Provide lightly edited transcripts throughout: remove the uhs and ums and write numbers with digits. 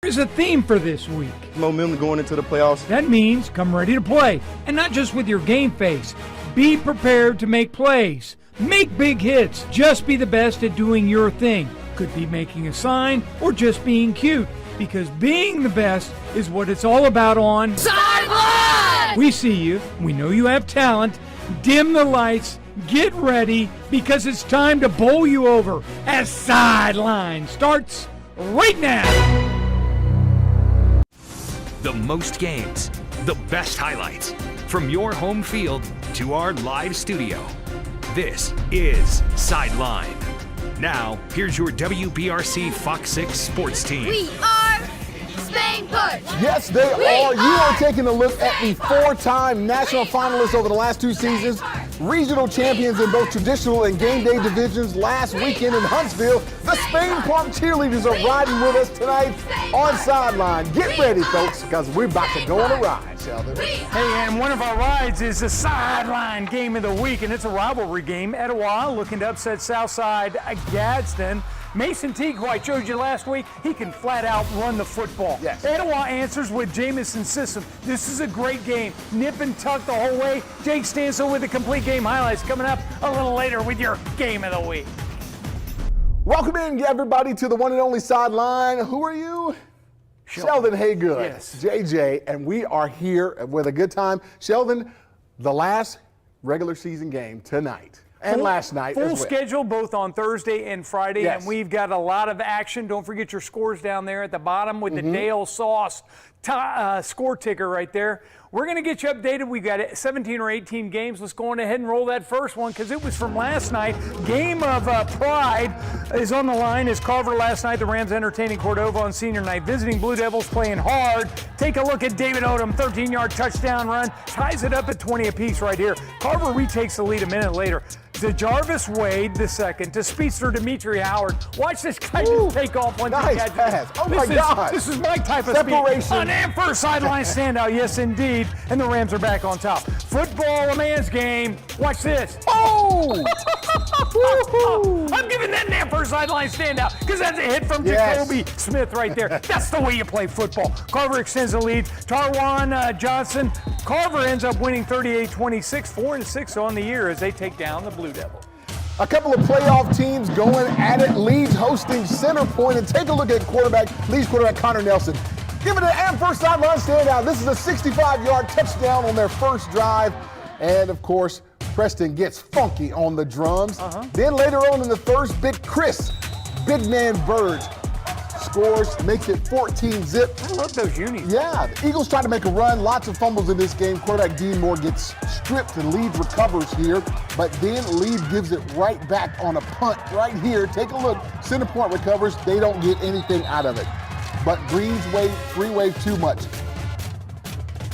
There's a theme for this week. Momentum going into the playoffs. That means come ready to play, and not just with your game face. Be prepared to make plays. Make big hits. Just be the best at doing your thing. Could be making a sign or just being cute, because being the best is what it's all about on Sideline! We see you. We know you have talent. Dim the lights. Get ready, because it's time to bowl you over as Sideline starts right now. The most games, the best highlights, from your home field to our live studio. This is Sideline. Now, here's your WBRC Fox 6 sports team. We are Spain Push. Yes, they are. You are taking a look at the four-time national finalists over the last two seasons, regional champions in both traditional and game day divisions last weekend in Huntsville. The Spain Park cheerleaders are riding with us tonight on Sideline. Get ready, folks, because we're about to go on a ride, Sheldon. Hey, and one of our rides is the Sideline Game of the Week, and it's a rivalry game. Etowah looking to upset Southside Gadsden. Mason Teague, who I showed you last week, he can flat out run the football. Yes. Etowah answers with Jameson's system. This is a great game. Nip and tuck the whole way. Jake Stansel with the complete game highlights coming up a little later with your Game of the Week. Welcome in, everybody, to the one and only Sideline. Who are you? Sheldon Haygood. Yes. Jeh Jeh, and we are here with a good time. Sheldon, the last regular season game tonight. And last night Full as well. schedule both on Thursday and Friday, Yes. and we've got a lot of action. Don't forget your scores down there at the bottom with the Dale Sauce score ticker right there. We're going to get you updated. We've got 17 or 18 games. Let's go on ahead and roll that first one because it was from last night. Game of Pride is on the line as Carver last night. The Rams entertaining Cordova on senior night. Visiting Blue Devils playing hard. Take a look at David Odom, 13-yard touchdown run. Ties it up at 20 apiece right here. Carver retakes the lead a minute later. To Jarvis Wade the second, to speedster Dimitri Howard. Watch this guy just take off once he Nice catches pass. it. Oh, my God. This is my type of Separation. speed. An and first sideline standout, yes indeed. And the Rams are back on top. Football, a man's game. Watch this. Oh! I'm giving that an first sideline standout because that's a hit from Jacoby Smith right there. That's the way you play football. Carver extends the lead. Tarwan Johnson. Carver ends up winning 38-26, 4-6 on the year as they take down the Blue Devils. A couple of playoff teams going at it. Leeds hosting Center Point. And take a look at Leeds quarterback Connor Nelson. Give it an first sideline standout. This is a 65-yard touchdown on their first drive. And, of course, Preston gets funky on the drums. Then later on in the first, Big Man Bird scores, makes it 14-zip. I love those unis. Yeah, the Eagles try to make a run. Lots of fumbles in this game. Quarterback Dean Moore gets stripped and Leeds recovers here. But then Leeds gives it right back on a punt right here. Take a look. Center Point recovers. They don't get anything out of it. But Greens wave too much.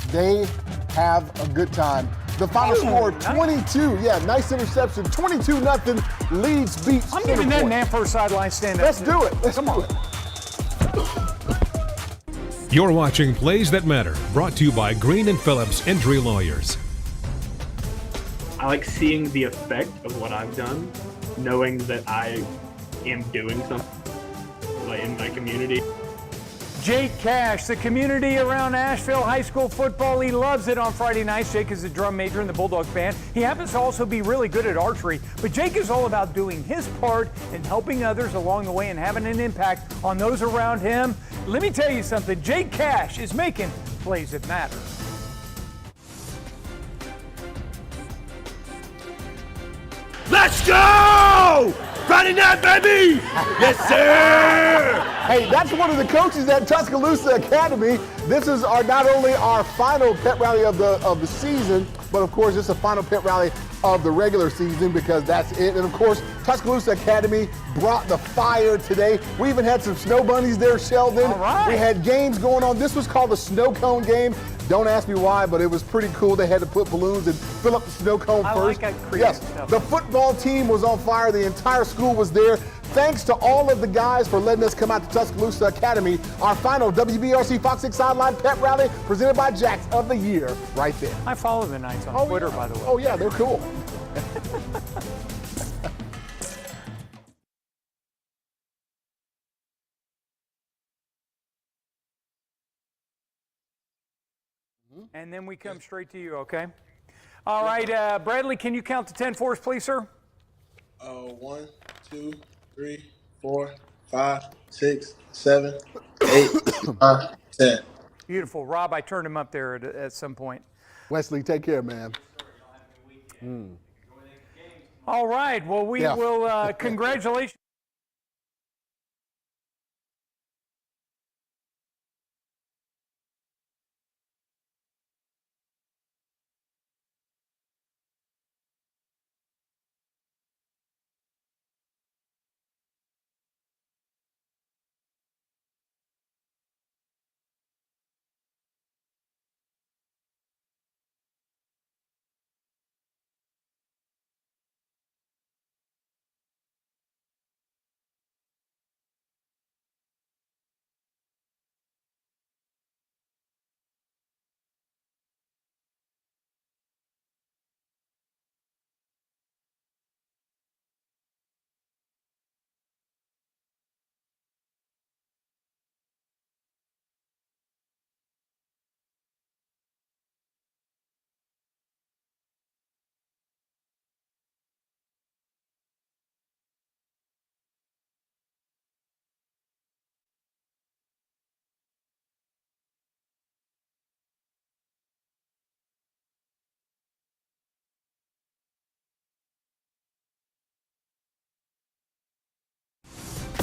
They have a good time. The final score, 22. Yeah, nice interception. 22-0. Leeds beats I'm Center giving that Point. an first sideline standout. Let's do it. Let's do it. You're watching Plays That Matter, brought to you by Green and Phillips Injury Lawyers. I like seeing the effect of what I've done, knowing that I am doing something like in my community. Jake Cash, the community around Asheville high school football, he loves it on Friday nights. Jake is a drum major in the Bulldogs band. He happens to also be really good at archery, but Jake is all about doing his part and helping others along the way and having an impact on those around him. Let me tell you something, Jake Cash is making plays that matter. Let's go! Friday night, baby! Yes, sir! Hey, that's one of the coaches at Tuscaloosa Academy. This is not only our final pep rally of the season, but of course it's a final pep rally of the regular season because that's it. And of course, Tuscaloosa Academy brought the fire today. We even had some snow bunnies there, Sheldon. All right. We had games going on. This was called the snow cone game. Don't ask me why, but it was pretty cool. They had to put balloons and fill up the snow cone first. I like that creative Yes, stuff. the football team was on fire. The entire school was there. Thanks to all of the guys for letting us come out to Tuscaloosa Academy. Our final WBRC Fox 6 Sideline Pep Rally presented by Jacks of the Year right there. I follow the Knights on Twitter, by the way. Oh, yeah, they're cool. and then we come straight to you, okay? All right, Bradley, can you count to 10 for us, please, sir? 1, 2, 3, 4, 5, 6, 7, 8, 9, 10. Beautiful. Rob, I turned him up there at some point. Wesley, take care, man. All right, well, we will congratulations.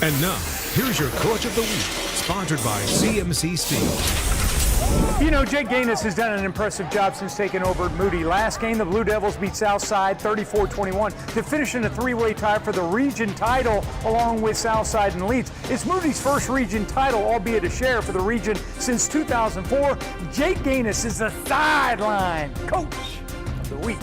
And now, here's your Coach of the Week, sponsored by CMC Steel. You know, Jeh Jeh has done an impressive job since taking over at Moody. Last game, the Blue Devils beat Southside 34-21 to finish in a three-way tie for the region title along with Southside and Leeds. It's Moody's first region title, albeit a share for the region since 2004. Jeh Jeh is the Sideline Coach of the Week.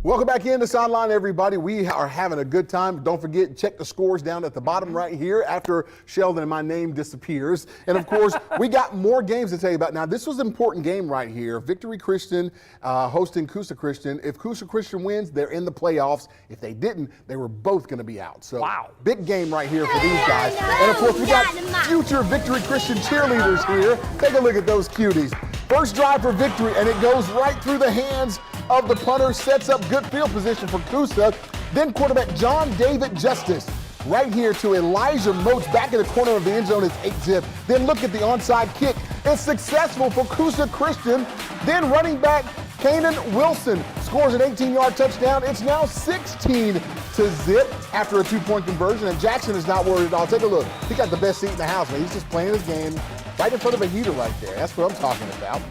Welcome back in the Sideline, everybody. We are having a good time. Don't forget, check the scores down at the bottom right here after Sheldon and my name disappears. And, of course, we got more games to tell you about. Now, this was an important game right here. Victory Christian hosting Coosa Christian. If Coosa Christian wins, they're in the playoffs. If they didn't, they were both going to be out. So, wow. Big game right here for these guys. And, of course, we got future Victory Christian cheerleaders here. Take a look at those cuties. First drive for Victory, and it goes right through the hands of the punter, sets up good field position for Coosa. Then quarterback John David Justice right here to Elijah Moats back in the corner of the end zone. It's 8-zip. Then look at the onside kick. It's successful for Coosa Christian. Then running back Kanan Wilson scores an 18-yard touchdown. It's now 16-0 after a two-point conversion, and Jackson is not worried at all. Take a look. He got the best seat in the house, man. He's just playing his game right in front of a heater right there. That's what I'm talking about.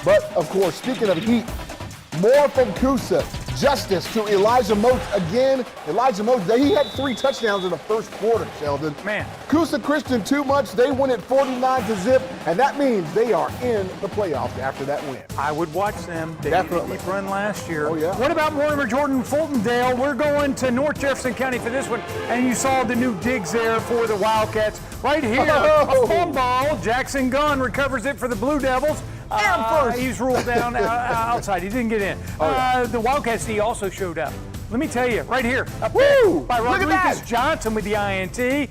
But, of course, speaking of heat, more from Coosa. Justice to Elijah Moats again. Elijah Moats, he had 3 touchdowns in the first quarter, Sheldon. Man. Coosa Christian too much. They win at 49-0, and that means they are in the playoffs after that win. I would watch them. They Definitely. did a deep run last year. Oh, yeah. What about Mortimer Jordan Fultondale? We're going to North Jefferson County for this one, and you saw the new digs there for the Wildcats. Right here, Oh. a fumble ball. Jackson Gunn recovers it for the Blue Devils. He's ruled down outside. He didn't get in. The Wildcats D also showed up. Let me tell you, right here, up there by Look at Rodriguez that. Johnson with the INT.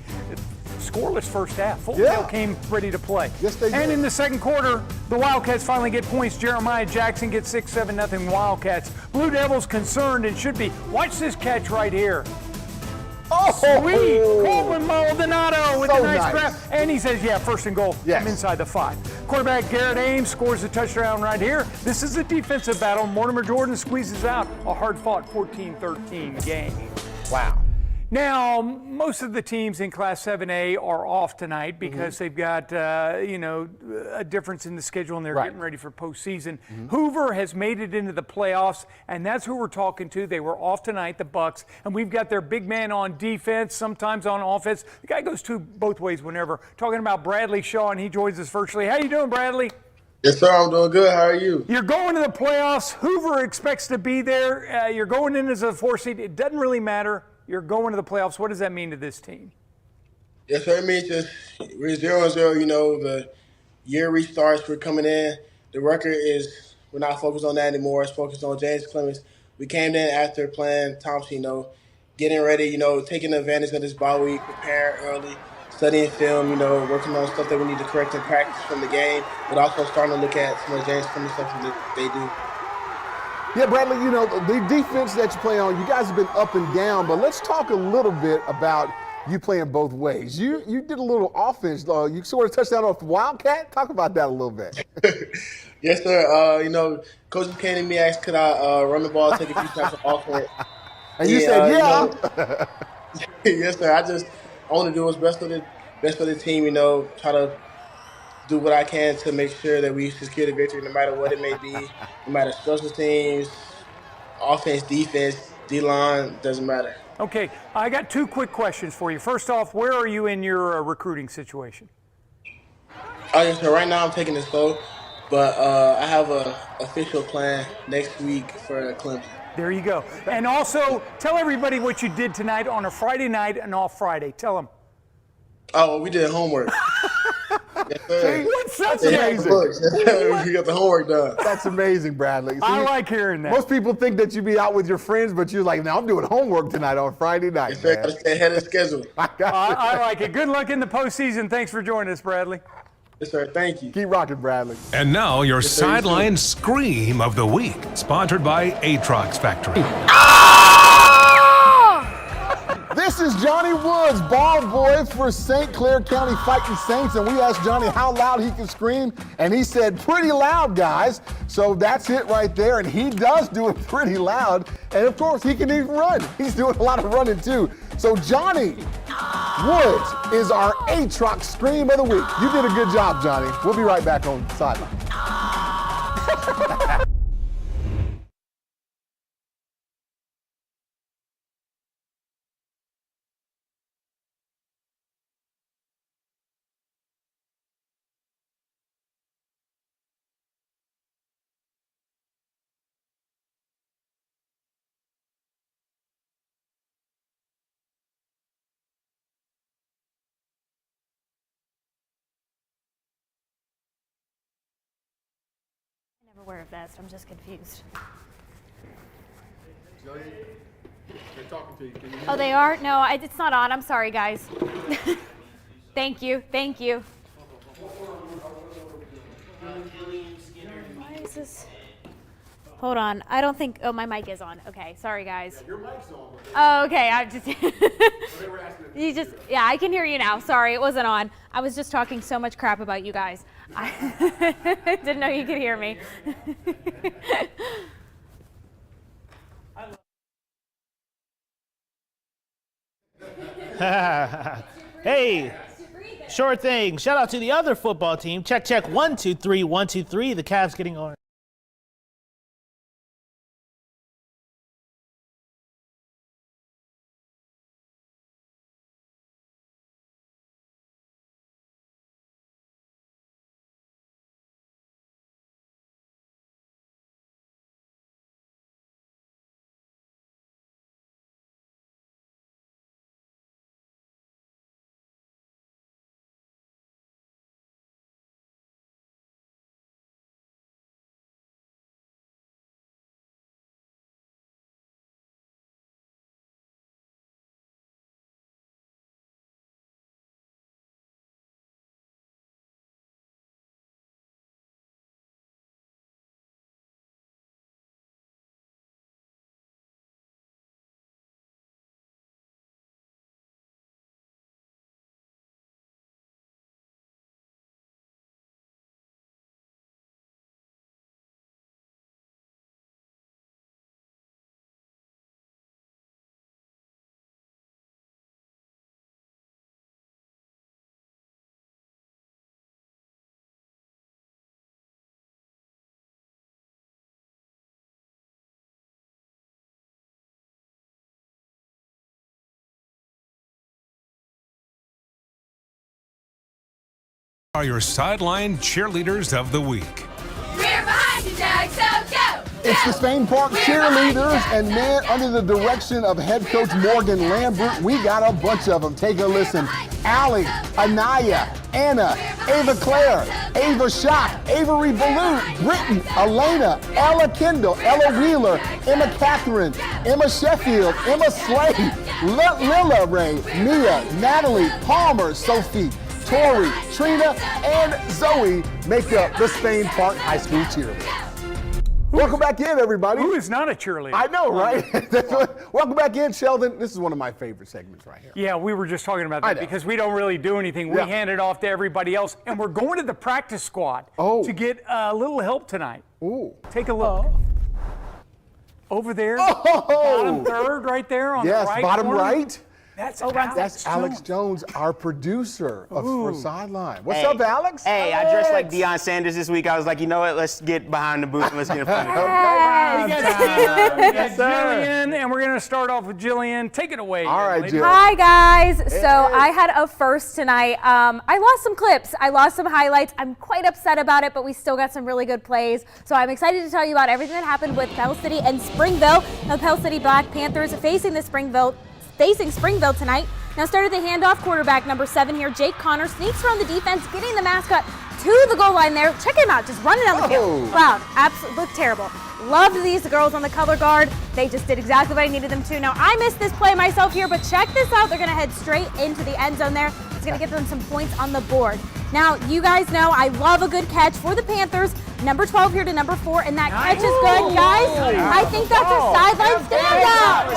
Scoreless first half. Fultondale came ready to play. Yes, they did. And in the second quarter, the Wildcats finally get points. Jeremiah Jackson gets 6-7-0 Wildcats. Blue Devils concerned and should be. Watch this catch right here. Oh, Sweet. Coleman Maldonado with So a nice nice. grab. And he says, yeah, first and goal. Yes. I'm inside the 5. Quarterback Garrett Ames scores a touchdown right here. This is a defensive battle. Mortimer Jordan squeezes out a hard-fought 14-13 game. Wow. Now, most of the teams in Class 7A are off tonight because they've got, a difference in the schedule and they're getting ready for postseason. Hoover has made it into the playoffs, and that's who we're talking to. They were off tonight, the Bucks, and we've got their big man on defense, sometimes on offense. The guy goes both ways whenever. Talking about Bradley Shaw, and he joins us virtually. How you doing, Bradley? Yes, sir. I'm doing good. How are you? You're going to the playoffs. Hoover expects to be there. You're going in as a 4 seed. It doesn't really matter. You're going to the playoffs. What does that mean to this team? Yes, sir. It means just we're 0-0. You know, the year restarts. We're coming in. The record is we're not focused on that anymore. It's focused on James Clemens. We came in after playing Thompson, getting ready, taking advantage of this bye week, preparing early. studying film, working on stuff that we need to correct in practice from the game, but also starting to look at some of the James Clemens stuff that they do. Yeah, Bradley, the defense that you play on, you guys have been up and down, but let's talk a little bit about you playing both ways. You did a little offense. You sort of touched down off the Wildcat. Talk about that a little bit. Yes, sir. Coaches came to me and asked, could I run the ball, take a few snaps off it. And you said, yeah. Yes, sir. I want to do what's best for the team, try to do what I can to make sure that we secure the victory no matter what it may be, no matter special teams, offense, defense, D-line, doesn't matter. Okay, I got 2 quick questions for you. First off, where are you in your recruiting situation? Oh, yes, sir. Right now I'm taking it slow, but I have an official plan next week for Clemson. There you go. And also, tell everybody what you did tonight on a Friday night and off Friday. Tell them. Oh, we did homework. Yes, sir. That's amazing. We got the homework done. That's amazing, Bradley. See, I like hearing that. Most people think that you be out with your friends, but you're like, no, I'm doing homework tonight on Friday night. Yes, sir. Got to stay ahead of the schedule. I like it. Good luck in the postseason. Thanks for joining us, Bradley. Yes, sir. Thank you. Keep rocking, Bradley. And now your sir, you sideline too. scream of the week, sponsored by Atrox Factory. This is Johnny Woods, ball boy for St. Clair County Fighting Saints, and we asked Johnny how loud he can scream, and he said pretty loud, guys. So that's it right there, and he does do it pretty loud, and of course he can even run. He's doing a lot of running too. So Johnny Woods is our Atrox Scream of the Week. You did a good job, Johnny. We'll be right back on Sideline. Never wear a vest. I'm just confused. Johnny, they're talking to you. Can you hear Oh, they are? No, it's not on. I'm sorry, guys. Thank you. Thank you. Why is this? Hold on. I don't think. Oh, my mic is on. Okay. Sorry, guys. Your mic's on. Oh, okay. I just. Yeah, I can hear you now. Sorry, it wasn't on. I was just talking so much crap about you guys. I didn't know you could hear me. Hey, sure thing. Shout out to the other football team. Check, check. 1, 2, 3, 1, 2, 3. The Cavs getting orange. Are your sideline cheerleaders of the week. We're behind you, Jack, so go! It's the Spain Park cheerleaders, and man, under the direction of head coach Morgan Lambert, we got a bunch of them. Take a listen. Allie, Anaya, Anna, Ava Claire, Ava Shock, Avery Ballou, Britton, Elena, Ella Kendall, Ella Wheeler, Emma Catherine, Emma Sheffield, Emma Slade, Lila Ray, Mia, Natalie, Palmer, Sophie, Tori, Trina, and Zoe make up the Spain Park High School cheerleaders. Welcome back in, everybody. Who is not a cheerleader? I know, right? Welcome back in, Sheldon. This is one of my favorite segments right here. Yeah, we were just talking about that because we don't really do anything. We hand it off to everybody else, and we're going to the practice squad to get a little help tonight. Ooh. Take a look. Over there, bottom third right there on the right Yes, bottom corner. right. That's Alex Jones, our producer for Sideline. What's up, Alex? Hey, I dressed like Deion Sanders this week. I was like, you know what? Let's get behind the booth and let's get in front of it. We got Jillian, and we're going to start off with Jillian. Take it away. All right, Jill. Hi, guys. So I had a first tonight. I lost some clips. I lost some highlights. I'm quite upset about it, but we still got some really good plays. So I'm excited to tell you about everything that happened with Pell City and Springville. The Pell City Black Panthers facing Springville tonight. Now started the handoff, quarterback number 7 here, Jake Connor, sneaks around the defense, getting the mascot to the goal line there. Check him out, just running down the field. Wow, absolutely looked terrible. Loved these girls on the color guard. They just did exactly what I needed them to. Now I missed this play myself here, but check this out. They're gonna head straight into the end zone there. It's gonna get them some points on the board. Now, you guys know I love a good catch for the Panthers. Number 12 here to number 4, and that catch is good, guys. I think that's a sideline standout.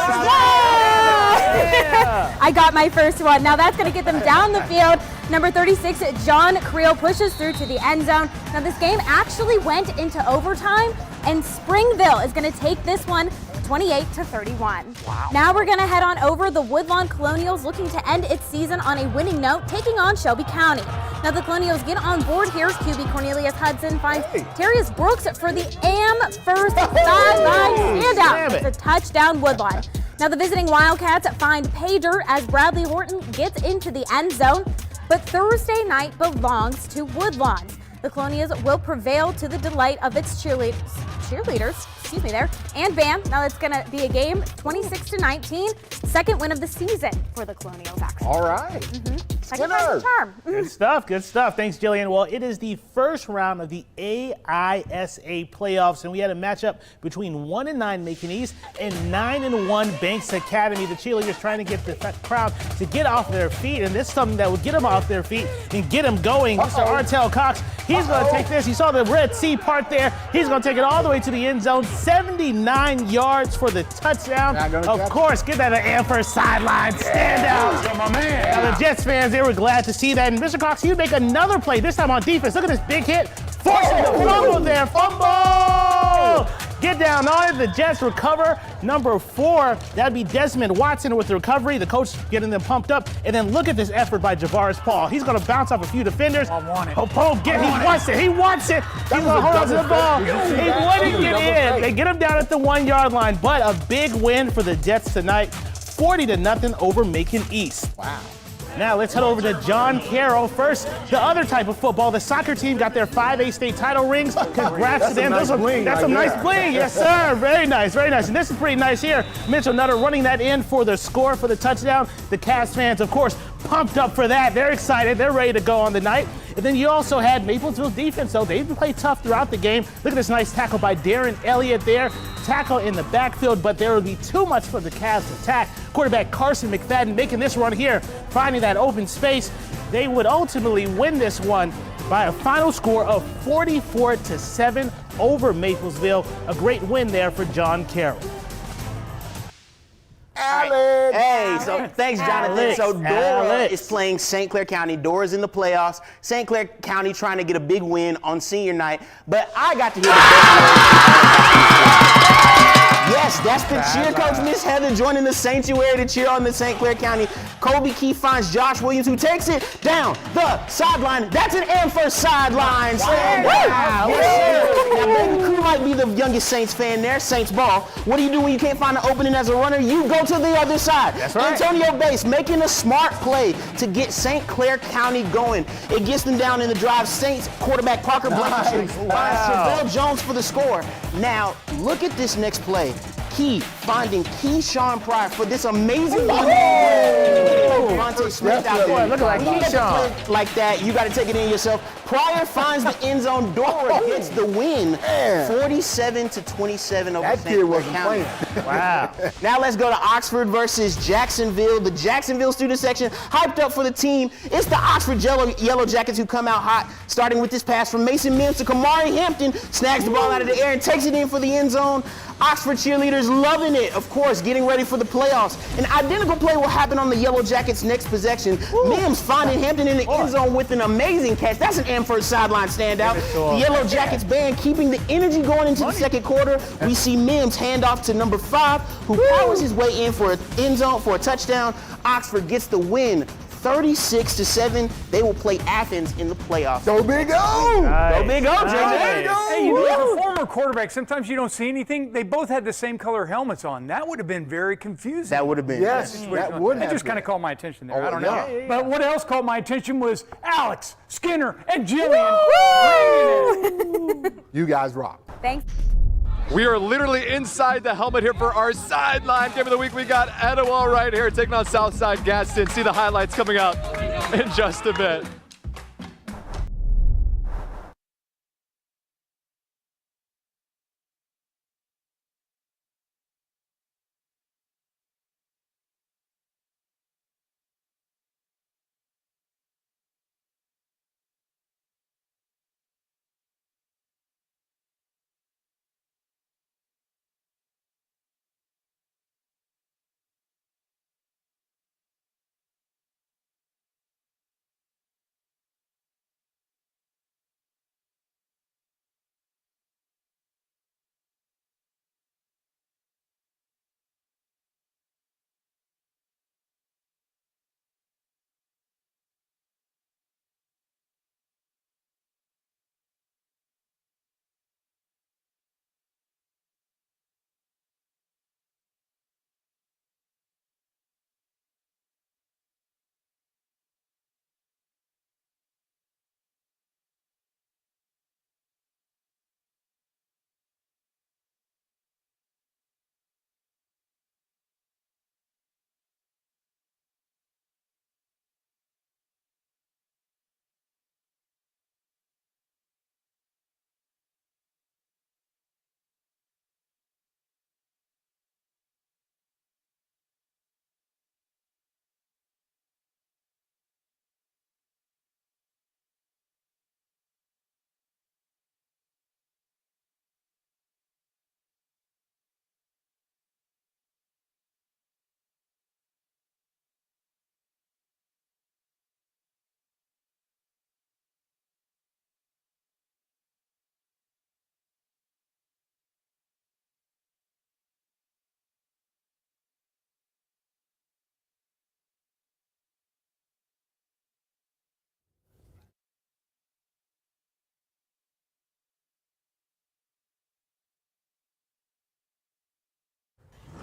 I got my first one. Now that's going to get them down the field. Number 36, John Creel pushes through to the end zone. Now this game actually went into overtime, and Springville is going to take this one 28-31. Wow. Now we're going to head on over. The Woodlawn Colonials looking to end its season on a winning note, taking on Shelby County. Now the Colonials get on board here. QB Cornelius Hudson finds Terrius Brooks for the first sideline standout. It's a touchdown, Woodlawn. Now the visiting Wildcats find Pager as Bradley Horton gets into the end zone, but Thursday night belongs to Woodlawn. The Colonials will prevail to the delight of its cheerleaders, and band. Now it's going to be a game 26-19, second win of the season for the Colonials, actually. All right. Second time's a charm. Good stuff, good stuff. Thanks, Jillian. Well, it is the first round of the AISA playoffs, and we had a matchup between 1-9 Macon East and 9-1 Banks Academy. The cheerleaders trying to get the crowd to get off their feet, and this is something that will get them off their feet and get them going. Mr. Artel Cox, he's going to take this. You saw the red C part there. He's going to take it all the way to the end zone. 79 yards for the touchdown. Of course, get that an first sideline standout. Now the Jets fans, they were glad to see that. And Mr. Cox, he'd make another play, this time on defense. Look at this big hit. Forcing the fumble there. Fumble! Get down on it. The Jets recover. Number 4, that'd be Desmond Watson with the recovery. The coach getting them pumped up. And then look at this effort by Javaris Paul. He's going to bounce off a few defenders. I want it. He wants it. He wants it. He's going to hold on to the ball. He wouldn't get in. They get him down at the 1-yard line. But a big win for the Jets tonight. 40-0 over Macon East. Wow. Now let's head over to John Carroll. First, the other type of football. The soccer team got their 5A state title rings. Congrats to them. That's some nice bling. Yes, sir. Very nice, very nice. And this is pretty nice here. Mitchell Nutter running that in for the score for the touchdown. The Cavs fans, of course, pumped up for that. They're excited. They're ready to go on the night. And then you also had Maplesville defense, though. They've played tough throughout the game. Look at this nice tackle by Darren Elliott there. Tackle in the backfield, but there would be too much for the Cavs attack. Quarterback Carson McFadden making this run here, finding that open space. They would ultimately win this one by a final score of 44-7 over Maplesville. A great win there for John Carroll. Alex. Hey, so thanks, Jonathan. So Dora is playing St. Clair County. Dora's in the playoffs. St. Clair County trying to get a big win on senior night. But I got to hear the best. Yes, that's the cheer coach, Miss Heather, joining the sanctuary to cheer on the St. Clair County. Kobe Keith finds Josh Williams, who takes it down the sideline. That's an M for sideline. Wow. Now, baby Crew might be the youngest Saints fan there, Saints ball. What do you do when you can't find an opening as a runner? You go to the other side. That's right. Antonio Bates making a smart play to get St. Clair County going. It gets them down in the drive. Saints quarterback Parker Blankenship finds Chevelle Jones for the score. Now, look at this next play. Key finding Keyshawn Pryor for this amazing one. Devontae Smith out there. Boy, look like When you get to Keyshawn. play like that, you got to take it in yourself. Pryor finds the end zone. Dora gets the win, 47-27 over That St. kid Clair wasn't County. playing. Wow. Now let's go to Oxford versus Jacksonville. The Jacksonville student section hyped up for the team. It's the Oxford Yellow Jackets who come out hot, starting with this pass from Mason Mims to Kamari Hampton. Snags the ball out of the air and takes it in for the end zone. Oxford cheerleaders loving it, of course, getting ready for the playoffs. An identical play will happen on the Yellow Jackets' next possession. Mims finding Hampton in the end zone with an amazing catch. That's an Amherst sideline standout. The Yellow Jackets band keeping the energy going into the second quarter. We see Mims hand off to number 5, who powers his way in for an end zone for a touchdown. Oxford gets the win. 36-7. They will play Athens in the playoffs. Go Big O! Go Big O, Nice. JJ. Hey, you know, as a former quarterback, sometimes you don't see anything. They both had the same color helmets on. That would have been very confusing. That would have been. Yes, that would have That just been. kind of caught my attention there. Oh, I don't know. yeah. But what else caught my attention was Alex, Skinner, and Jillian bringing it. You guys rock. Thanks. We are literally inside the helmet here for our sideline game of the week. We got Etowah right here taking on Southside Gaston. See the highlights coming up in just a bit.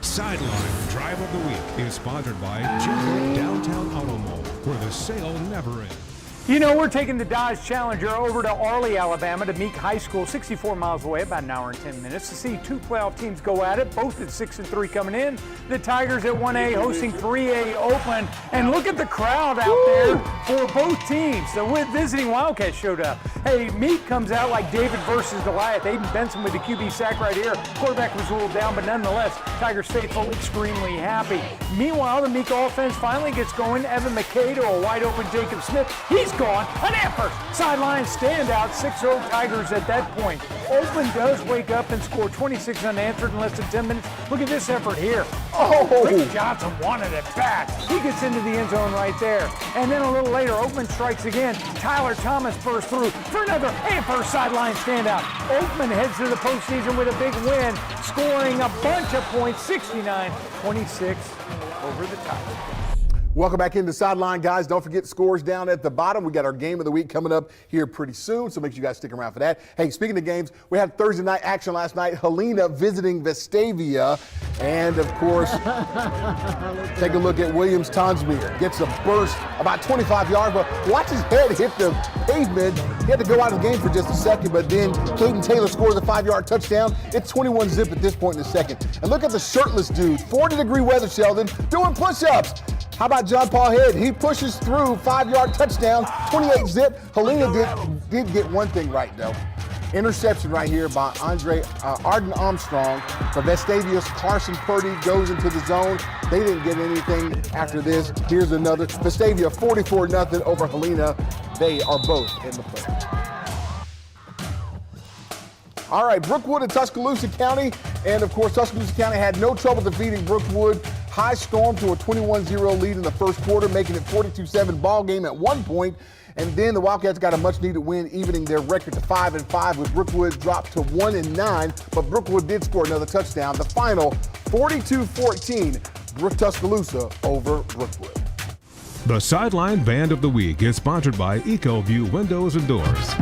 Sideline Drive of the Week is sponsored by Jeh Jeh Downtown Auto Mall, where the sale never ends. You know, we're taking the Dodge Challenger over to Arley, Alabama to Meek High School, 64 miles away, about an hour and 10 minutes, to see two playoff teams go at it, both at 6-3 coming in. The Tigers at 1A hosting 3A Oakland. And look at the crowd out there for both teams. The visiting Wildcats showed up. Hey, Meek comes out like David versus Goliath. Aiden Benson with the QB sack right here. Quarterback was ruled down, but nonetheless, Tigers faithful extremely happy. Meanwhile, the Meek offense finally gets going. Evan McKay to a wide open Jacob Smith. He's gone. An Amherst sideline standout. 6-0 Tigers at that point. Oakland does wake up and score 26 unanswered in less than 10 minutes. Look at this effort here. Rick Johnson wanted it back. He gets into the end zone right there. And then a little later, Oakland strikes again. Tyler Thomas bursts through for another Amherst sideline standout. Oakland heads to the postseason with a big win, scoring a bunch of points, 69-26 over the Tigers. Welcome back into Sideline, guys. Don't forget scores down at the bottom. We got our game of the week coming up here pretty soon, so make sure you guys stick around for that. Hey, speaking of games, we had Thursday night action last night. Helena visiting Vestavia. And, of course, take a look at Williams Tonsmere. Gets a burst about 25 yards, but watch his head hit the pavement. He had to go out of the game for just a second, but then Caden Taylor scores a 5-yard touchdown. It's 21-zip at this point in the second. And look at the shirtless dude, 40-degree weather, Sheldon, doing push-ups. How about John Paul Head? He pushes through, 5-yard touchdown, 28 zip. Helena did get one thing right, though. Interception right here by Arden Armstrong. For Vestavia's Carson Purdy goes into the zone. They didn't get anything after this. Here's another. Vestavia 44-0 over Helena. They are both in the playoffs. All right, Brookwood and Tuscaloosa County. And of course, Tuscaloosa County had no trouble defeating Brookwood. High storm to a 21-0 lead in the first quarter, making it 42-7 ball game at one point. And then the Wildcats got a much-needed win, evening their record to 5-5, with Brookwood dropped to 1-9. But Brookwood did score another touchdown. The final, 42-14, Tuscaloosa over Brookwood. The Sideline Band of the Week is sponsored by EcoView Windows and Doors.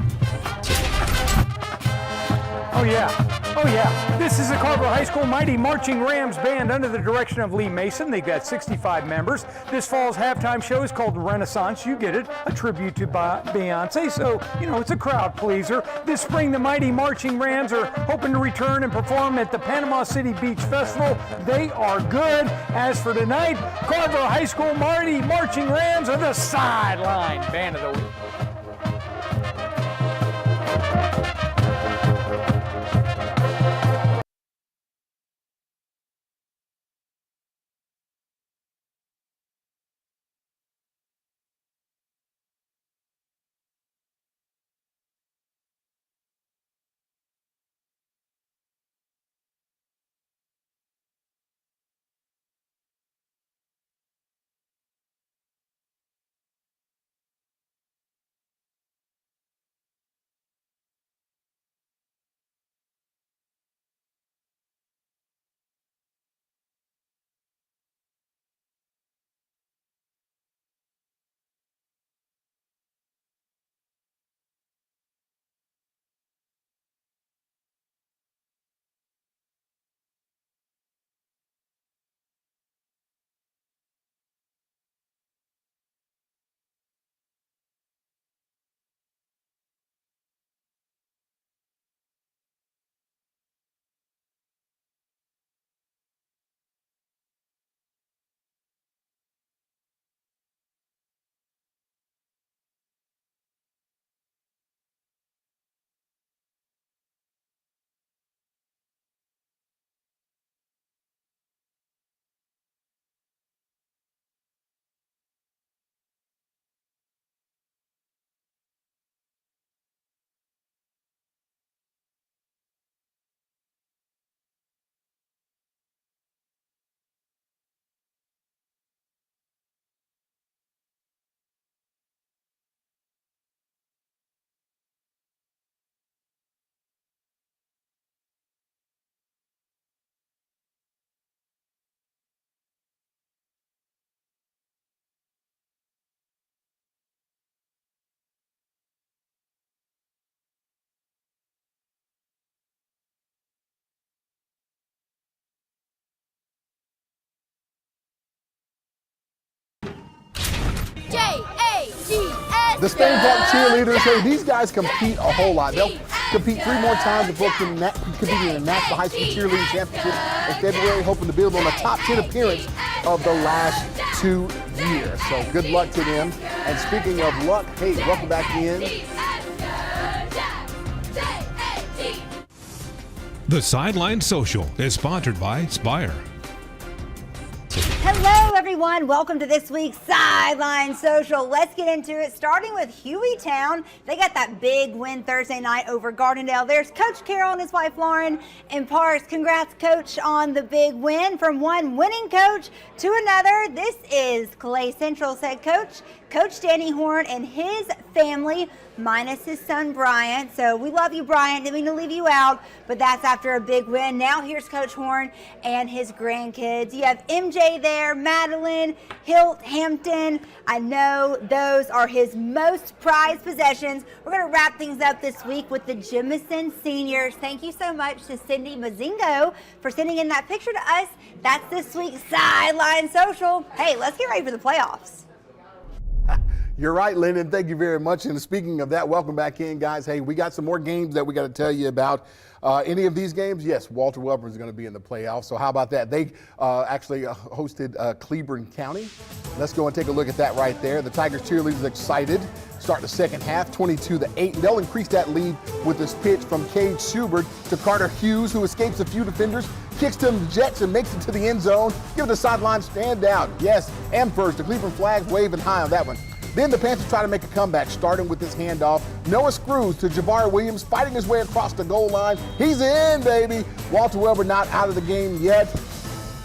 Oh yeah. This is the Carver High School Mighty Marching Rams Band under the direction of Lee Mason. They've got 65 members. This fall's halftime show is called Renaissance. You get it, a tribute to Beyonce. So, it's a crowd pleaser. This spring, the Mighty Marching Rams are hoping to return and perform at the Panama City Beach Festival. They are good. As for tonight, Carver High School Mighty Marching Rams are the Sideline Band of the Week. Jeh. The Stony Park cheerleaders, hey, these guys compete a whole lot. They'll compete 3 more times before competing in the National High School Cheerleading Championship in February, hoping to build on the top 10 appearance of the last 2 years. So good luck to them. And speaking of luck, hey, welcome back in. The Sideline Social is sponsored by Spire. Hello, everyone. Welcome to this week's Sideline Social. Let's get into it, starting with Hueytown. They got that big win Thursday night over Gardendale. There's Coach Carroll and his wife, Lauren, in Parks. Congrats, Coach, on the big win. From one winning coach to another, this is Clay Central's head coach, Coach Danny Horn, and his family, minus his son, Bryant. So we love you, Bryant. Didn't mean to leave you out, but that's after a big win. Now here's Coach Horn and his grandkids. You have MJ there, Madeline, Hilt, Hampton. I know those are his most prized possessions. We're going to wrap things up this week with the Jemison seniors. Thank you so much to Cindy Mazingo for sending in that picture to us. That's this week's Sideline Social. Hey, let's get ready for the playoffs. You're right, Lyndon. Thank you very much. And speaking of that, welcome back in, guys. Hey, we got some more games that we got to tell you about. Any of these games? Yes, Walter Welborn is going to be in the playoffs. So how about that? They actually hosted Cleburne County. Let's go and take a look at that right there. The Tigers cheerleaders excited. Start the second half, 22-8. They'll increase that lead with this pitch from Cade Schubert to Carter Hughes, who escapes a few defenders, kicks to the Jets and makes it to the end zone. Give it a sideline stand out. Yes, and first, the Cleburne flags waving high on that one. Then the Panthers try to make a comeback, starting with this handoff. Noah Screws to Jabari Williams, fighting his way across the goal line. He's in, baby. Walter Welborn not out of the game yet.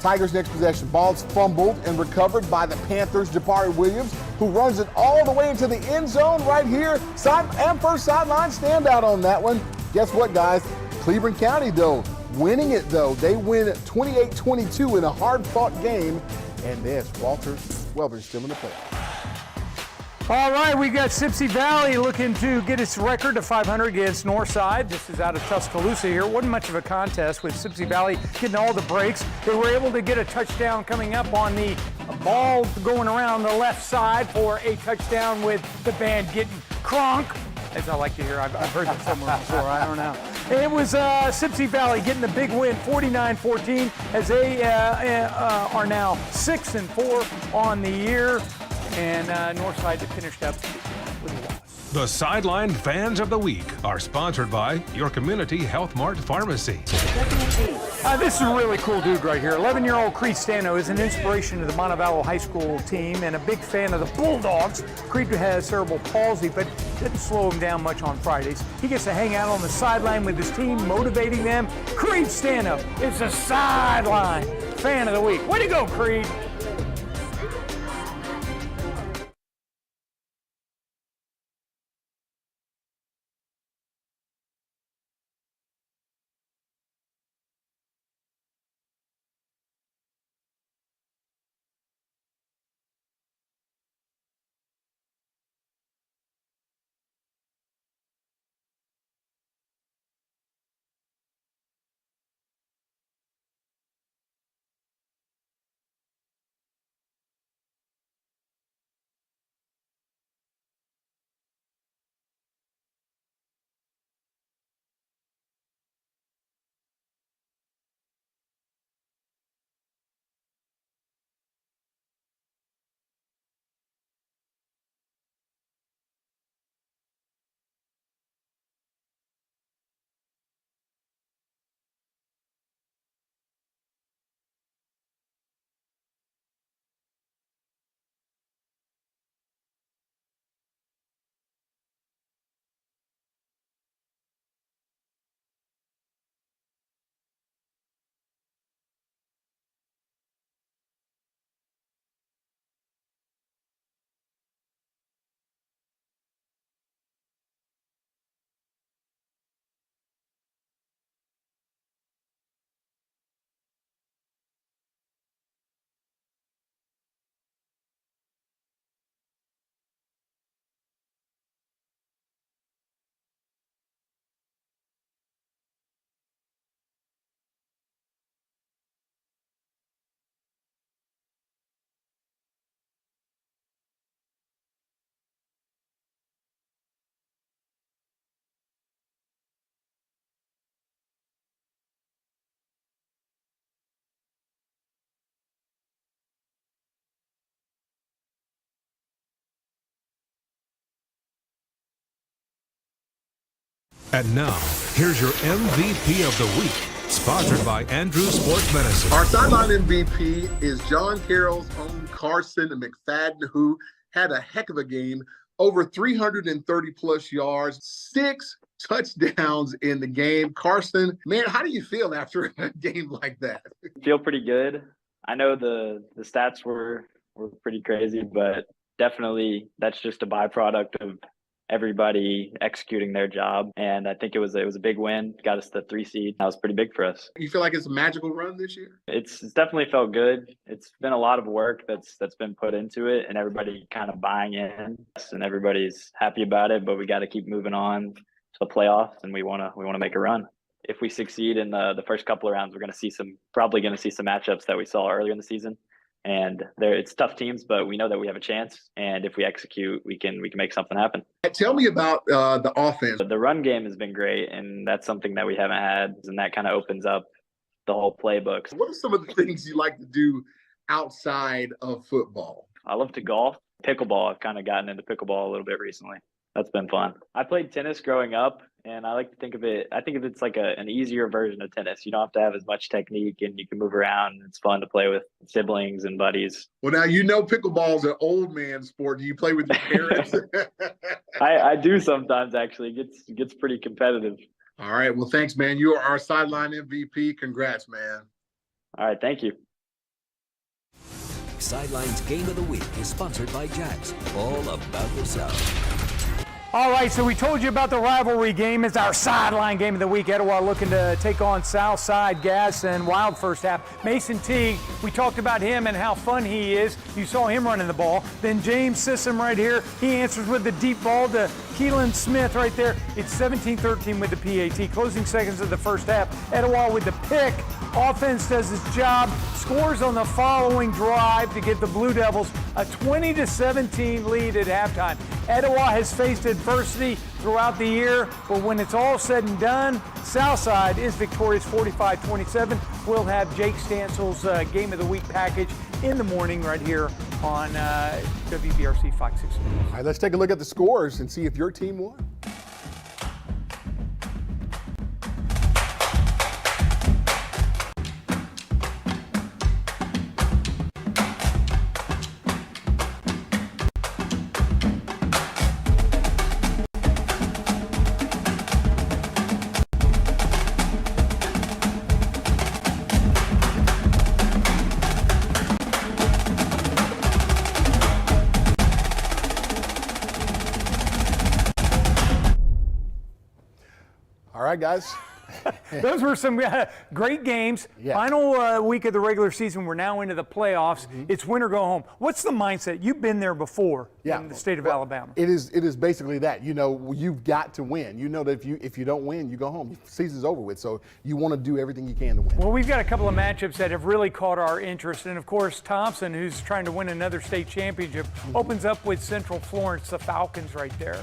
Tigers' next possession. Ball's fumbled and recovered by the Panthers. Jabari Williams, who runs it all the way into the end zone right here. First sideline standout on that one. Guess what, guys? Cleburne County, though, winning it, though. They win 28-22 in a hard-fought game. And there's Walter Welborn still in the playoffs. All right, we got Sipsey Valley looking to get its record to 500 against Northside. This is out of Tuscaloosa here. Wasn't much of a contest with Sipsey Valley getting all the breaks. They were able to get a touchdown coming up on the ball going around the left side for a touchdown with the band getting crunk, as I like to hear. I've heard that somewhere before. I don't know. It was Sipsey Valley getting the big win, 49-14, as they are now 6-4 on the year. And Northside finished up with a loss. The Sideline Fans of the Week are sponsored by your Community Health Mart Pharmacy. This is a really cool dude right here. 11-year-old Creed Stano is an inspiration to the Montevallo High School team and a big fan of the Bulldogs. Creed has cerebral palsy, but didn't slow him down much on Fridays. He gets to hang out on the sideline with his team, motivating them. Creed Stano is the Sideline Fan of the Week. Way to go, Creed. And now, here's your MVP of the week, sponsored by Andrew Sports Medicine. Our sideline MVP is John Carroll's own Carson McFadden, who had a heck of a game, over 330 plus yards, 6 touchdowns in the game. Carson, man, how do you feel after a game like that? Feel pretty good. I know the stats were pretty crazy, but definitely that's just a byproduct of everybody executing their job. And I think it was a big win, got us the 3 seed. That was pretty big for us. You feel like it's a magical run this year? It's definitely felt good. It's been a lot of work that's been put into it, and everybody kind of buying in, and everybody's happy about it. But we got to keep moving on to the playoffs, and we want to make a run. If we succeed in the first couple of rounds, we're probably going to see some matchups that we saw earlier in the season. And it's tough teams, but we know that we have a chance. And if we execute, we can make something happen. Tell me about the offense. The run game has been great, and that's something that we haven't had, and that kind of opens up the whole playbook. What are some of the things you like to do outside of football? I love to golf. Pickleball, I've kind of gotten into pickleball a little bit recently. That's been fun. I played tennis growing up, and I like to think of it's like an easier version of tennis. You don't have to have as much technique, and you can move around. It's fun to play with siblings and buddies. Well, now pickleball is an old man sport. Do you play with your parents? I do sometimes, actually. It gets pretty competitive. All right. Well, thanks, man. You are our sideline MVP. Congrats, man. All right. Thank you. Sideline's Game of the Week is sponsored by Jack's. All about the South. All right, so we told you about the rivalry game. It's our sideline game of the week. Etowah looking to take on Southside Gas and Wild first half. Mason Teague, we talked about him and how fun he is. You saw him running the ball. Then James Sissom right here. He answers with the deep ball to Keelan Smith right there. It's 17-13 with the PAT. Closing seconds of the first half. Etowah with the pick. Offense does its job. Scores on the following drive to give the Blue Devils a 20-17 lead at halftime. Etowah has faced adversity throughout the year, but when it's all said and done, Southside is victorious 45-27. We'll have Jake Stansel's Game of the Week package in the morning right here on WBRC Fox 6. All right, let's take a look at the scores and see if your team won. All right, guys. Those were some great games. Yeah. Final week of the regular season. We're now into the playoffs. It's win or go home. What's the mindset? You've been there before in the state of Alabama. It is basically that. You've got to win. You know that if you don't win, you go home. The season's over with. So you want to do everything you can to win. Well, we've got a couple of matchups that have really caught our interest. And, of course, Thompson, who's trying to win another state championship, opens up with Central Florence, the Falcons right there.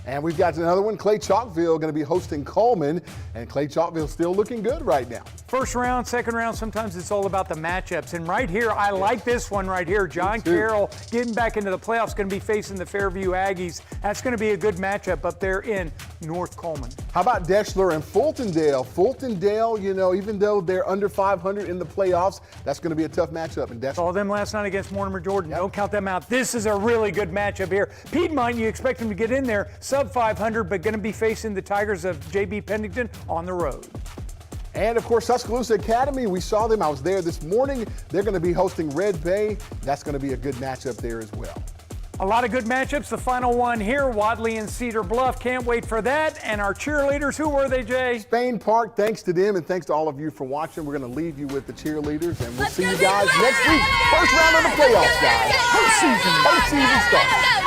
And we've got another one. Clay Chalkville going to be hosting Coleman, and Clay Chalkville still looking good right now. First round, second round, sometimes it's all about the matchups. And right here, I like this one right here. John Carroll getting back into the playoffs, going to be facing the Fairview Aggies. That's going to be a good matchup up there in North Coleman. How about Deschler and Fultondale? Fultondale, even though they're under 500 in the playoffs, that's going to be a tough matchup in Deschler. Saw them last night against Mortimer Jordan. Don't count them out. This is a really good matchup here. Piedmont, you expect them to get in there, sub 500, but going to be facing the Tigers of J.B. Pennington on the road. And, of course, Tuscaloosa Academy, we saw them. I was there this morning. They're going to be hosting Red Bay. That's going to be a good matchup there as well. A lot of good matchups. The final one here, Wadley and Cedar Bluff. Can't wait for that. And our cheerleaders, who were they, Jay? Spain Park. Thanks to them, and thanks to all of you for watching. We're going to leave you with the cheerleaders, and we'll see you guys next week. First round of the playoffs, guys. Postseason starts.